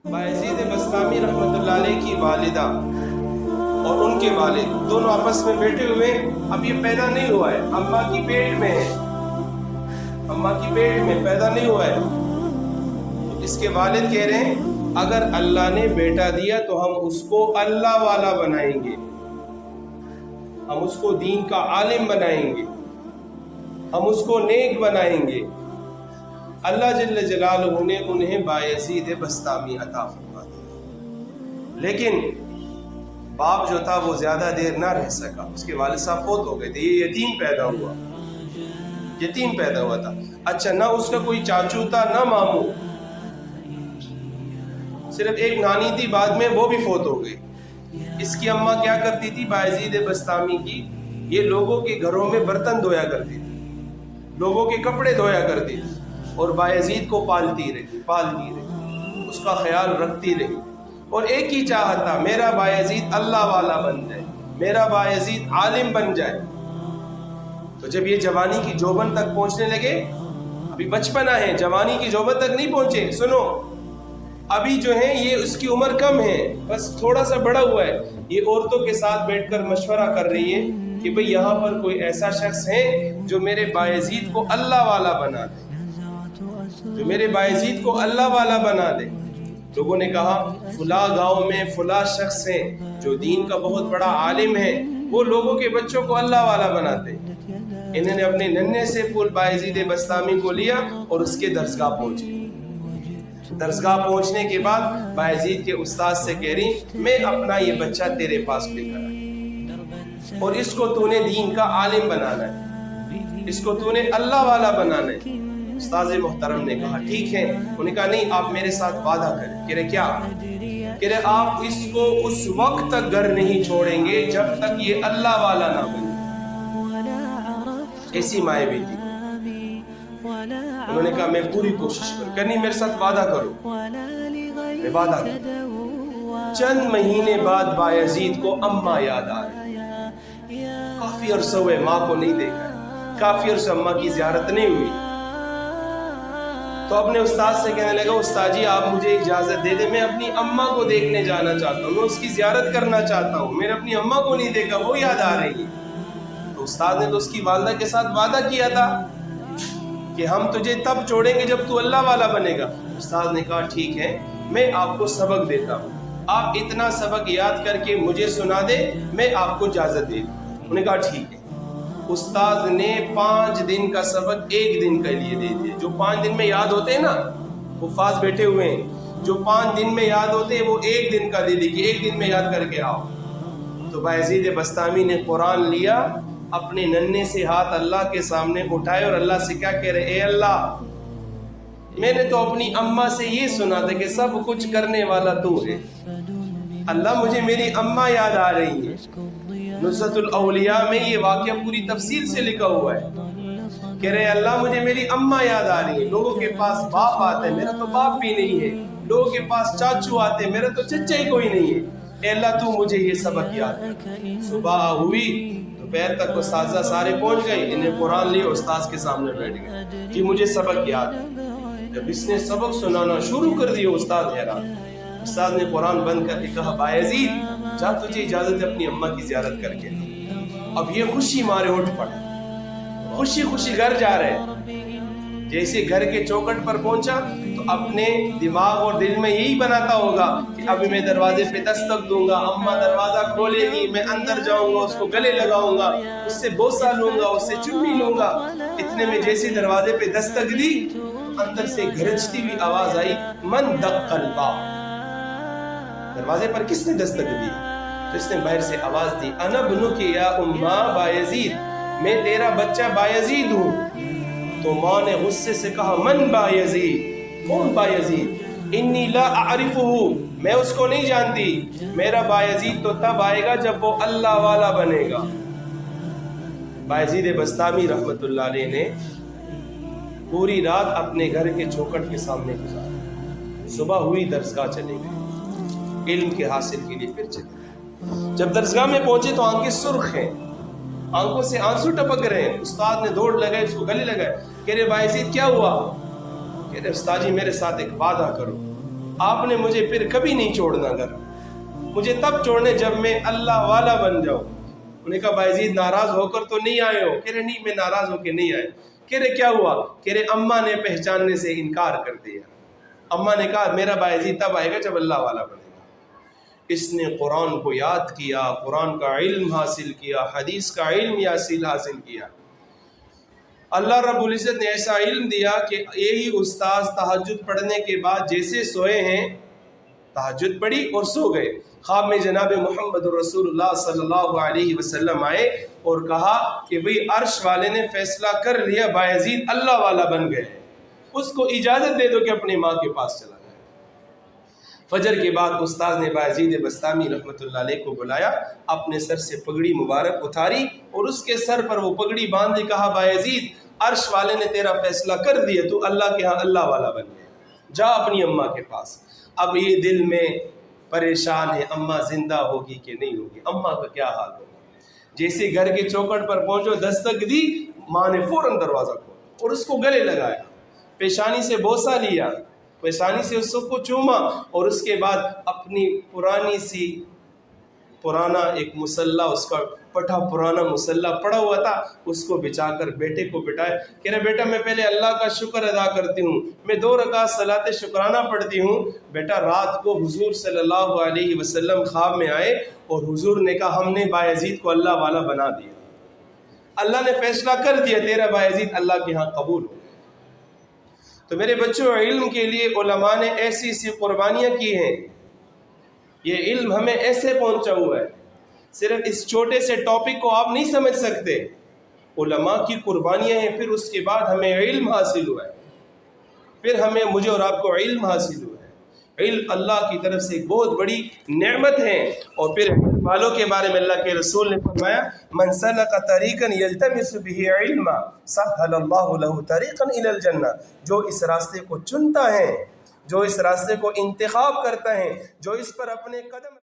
बायजीद बस्तामी रहमतुल्लाह अलैह की वालिदा और उनके वालिद दोनों आपस में बैठे हुए, अब ये पैदा नहीं हुआ है, अम्मा की पेट में है, अम्मा की पेट में पैदा नहीं हुआ है। तो इसके वालिद कह रहे हैं अगर अल्लाह ने बेटा दिया तो हम उसको अल्लाह वाला बनाएंगे, हम उसको दीन का आलिम बनाएंगे, हम उसको नेक बनाएंगे। अल्लाह जल्ल जलालहू ने उन्हें बायजीद बस्तामी अता फरमा दिया, लेकिन बाप जो था वो ज्यादा देर ना रह सका, उसके वालिद साहब फौत हो गए थे, ये यतीम पैदा हुआ, यतीम पैदा हुआ था। अच्छा, ना उसका कोई चाचू था ना मामू, सिर्फ एक नानी थी, बाद में वो भी फौत हो गई। इसकी अम्मा क्या करती थी बायजीद बस्तामी की, ये लोगों के घरों में बर्तन धोया करती थी, लोगों के कपड़े धोया करती थी और बायजीद को पालती रही, उसका ख्याल रखती रही और एक ही चाहत था मेरा बायजीद अल्लाह वाला बन जाए, मेरा बायजीद आलिम बन जाए। तो जब ये जवानी की जोबन तक पहुंचने लगे, अभी बचपना है, जवानी की जोबन तक नहीं पहुंचे, सुनो अभी जो है ये उसकी उम्र कम है, बस थोड़ा सा बड़ा हुआ है, ये औरतों के साथ बैठकर मशवरा कर रही है कि भाई यहाँ पर कोई ऐसा शख्स है जो मेरे बायजीद को अल्लाह वाला बना दे, जो मेरे बायजीद को अल्लाह वाला बना दे। लोगों ने कहा फुला गांव में फुला शख्स है जो दीन का बहुत बड़ा आलिम है, वो लोगों के बच्चों को अल्लाह वाला बनाते। इन्होंने अपने नन्हे से पुल बायजीद बस्तामी को लिया और उसके दरसगाह पहुंचे। दरसगाह पहुंचने के बाद बायजीद के उस्ताद से कह रही मैं अपना ये बच्चा तेरे पास लेकर आई और इसको तूने दीन का आलिम बनाना है, इसको तूने अल्लाह वाला बनाना है। उस्ताद मोहतरम ने कहा ठीक है। उन्होंने कहा नहीं, आप मेरे साथ वादा करें। कह रहे क्या? कह रहे आप इसको उस वक्त तक घर नहीं छोड़ेंगे जब तक ये अल्लाह वाला ना बने। ऐसी माए बेटी। उन्होंने कहा मैं पूरी कोशिश करूं। कहनी मेरे साथ वादा करो। मैं वादा करूं। चंद महीने बाद बायजीद को अम्मा याद आ रही, काफी अरसा हुए माँ को नहीं देखा, काफी अरसा अम्मा की जियारत नहीं हुई। तो अपने उस्ताद से कहने लगा उस्ताद जी आप मुझे इजाजत दे दे, मैं अपनी अम्मा को देखने जाना चाहता हूँ, मैं उसकी जियारत करना चाहता हूँ, मैंने अपनी अम्मा को नहीं देखा, वो याद आ रही है। तो उस्ताद ने तो उसकी वालदा के साथ वादा किया था कि हम तुझे तब छोड़ेंगे जब तू अल्लाह वाला बनेगा। उस्ताद ने कहा ठीक है, मैं आपको सबक देता हूँ, आप इतना सबक याद करके मुझे सुना दे, मैं आपको इजाजत दे दूँ। उन्होंने कहा ठीक है। उस्ताद ने 5 दिन का सबक 1 दिन के लिए दे दिया। जो 5 दिन में याद होते हैं ना, हुफ्फाज बैठे हुए हैं, जो 5 दिन में याद होते हैं वो 1 दिन का दे दी कि 1 दिन में याद करके आओ। तो बायजीद बस्तामी ने कुरान लिया, अपने नन्हे से हाथ अल्लाह के सामने उठाए और अल्लाह से क्या कह रहे, ए अल्लाह मैंने तो अपनी अम्मा से ये सुना था कि सब कुछ करने वाला तू है, अल्लाह मुझे मेरी अम्मा याद आ रही है। नुसरतुल औलिया में ये वाक़या पूरी तफसील से लिखा हुआ है। कह रहे अल्लाह मुझे मेरी अम्मा याद आ रही है, लोगों के पास बाप आते हैं, मेरा तो बाप भी नहीं है, लोगों के पास चाचू आते हैं, मेरा तो चचा ही कोई नहीं है, ए अल्लाह तू मुझे ये सबक याद कर। सुबह हुई दोपहर तक वो साजा सारे पहुंच गए, इन्हें कुरान लिए उस्ताद के सामने बैठ गए कि मुझे सबक याद है। जब इसने सबक सुनाना शुरू कर दिया उस्ताद हैरान। उस्ताद ने कुरान बंद करके कहा बायजीद जा तुझे इजाजत है अपनी अम्मा की जियारत करके। अब ये खुशी मारे उठ पड़ा, खुशी खुशी घर जा रहे। जैसे घर के चौखट पर पहुंचा तो अपने दिमाग और दिल में यही बनाता होगा कि अभी मैं दरवाजे पे दस्तक दूंगा, अम्मा दरवाजा खोलेगी, मैं अंदर जाऊंगा, उसको गले लगाऊंगा, उससे बोसा लूंगा, उससे चुम्मी लूंगा। इतने में जैसे दरवाजे पे दस्तक दी, अंदर से गरजती हुई आवाज आई, मन दक्कल बाब। दरवाजे पर किसने दस्तक दी? तो इसने बाहर से आवाज दी, अना बुनुकी या उम्मा बायजीद, मैं तेरा बच्चा बायजीद हूँ। तो माँ ने गुस्से से कहा, मन बायजीद, कौन बायजीद? इन्नी ला आरिफुहु, मैं उसको नहीं जानती, मेरा बायजीद तो तब आएगा जब वो अल्लाह वाला बनेगा। बायजीद बस्तामी रहमतुल्लाह अलैह ने पूरी रात अपने घर के चौखट के सामने गुजारी। सुबह हुई दरसगाह चले गए, इल्म के हासिल के लिए फिर चले। जब दरसगाह में पहुंचे तो आंखें सुर्ख हैं, आंखों से आंसू टपक रहे हैं। उस्ताद ने दौड़ लगाए, उसको गले लगाए। कह रहे बायजीद क्या हुआ? कह रहे उस्ताद जी मेरे साथ एक वादा करो, آپ نے مجھے پھر کبھی نہیں چھوڑنا گھر، مجھے تب چھوڑنے جب میں اللہ والا بن جاؤں۔ انہوں نے کہا بایزید ناراض ہو کر تو نہیں آئے ہو؟ کہہ رہے نہیں، میں ناراض ہو کے نہیں آئے۔ کہہ رہے کیا ہوا؟ کہہ رہے اماں نے پہچاننے سے انکار کر دیا۔ اماں نے کہا میرا بایزید تب آئے گا جب اللہ والا بنے گا۔ اس نے قرآن کو یاد کیا، قرآن کا علم حاصل کیا، حدیث کا علم حاصل کیا۔ اللہ رب العزت نے ایسا علم دیا کہ یہی استاذ تہجد پڑھنے کے بعد جیسے سوئے ہیں، تہجد پڑھی اور سو گئے، خواب میں جناب محمد رسول اللہ صلی اللہ علیہ وسلم آئے اور کہا کہ بھئی عرش والے نے فیصلہ کر لیا بایزید اللہ والا بن گئے، اس کو اجازت دے دو کہ اپنی ماں کے پاس چلا جائے۔ فجر کے بعد استاذ نے بایزید بستامی رحمۃ اللہ علیہ کو بلایا، اپنے سر سے پگڑی مبارک اتاری اور اس کے سر پر وہ پگڑی باندھ دی، کہا بایزید عرش والے نے تیرا فیصلہ کر دیا، تو اللہ کے ہاں اللہ والا بن گیا، جا اپنی اماں کے پاس۔ اب یہ دل میں پریشان ہے اماں زندہ ہوگی کہ نہیں ہوگی، اماں کا کیا حال ہوگا۔ جیسے گھر کے چوکٹ پر پہنچو، دستک دی، ماں نے فوراً دروازہ کھولا اور اس کو گلے لگایا، پیشانی سے بوسہ لیا، پیشانی سے اس کو چوما، اور اس کے بعد اپنی پرانا ایک مسلح، اس کا پٹھا پرانا مسلح پڑا ہوا تھا، اس کو بچا کر بیٹے کو بٹھایا۔ کہہ رہے بیٹا میں پہلے اللہ کا شکر ادا کرتی ہوں، میں 2 رکعت صلاۃ شکرانہ پڑھتی ہوں۔ بیٹا رات کو حضور صلی اللہ علیہ وسلم خواب میں آئے اور حضور نے کہا ہم نے بایزید کو اللہ والا بنا دیا، اللہ نے فیصلہ کر دیا تیرا بایزید اللہ کے ہاں قبول ہو۔ تو میرے بچوں، علم کے لیے علماء نے ایسی قربانیاں کی ہیں، یہ علم ہمیں ایسے پہنچا ہوا ہے، صرف اس چھوٹے سے ٹاپک کو آپ نہیں سمجھ سکتے، علماء کی قربانیاں ہیں، پھر اس کے بعد ہمیں علم حاصل ہوا ہے، پھر مجھے اور آپ کو علم حاصل ہوا ہے۔ علم اللہ کی طرف سے ایک بہت بڑی نعمت ہے۔ اور پھر علم والوں کے بارے میں اللہ کے رسول نے فرمایا من سلک طریقا یلتمس به علما سهل اللہ له طریقا الی الجنہ، جو اس راستے کو چنتا ہے، جو اس راستے کو انتخاب کرتا ہے، جو اس پر اپنے قدم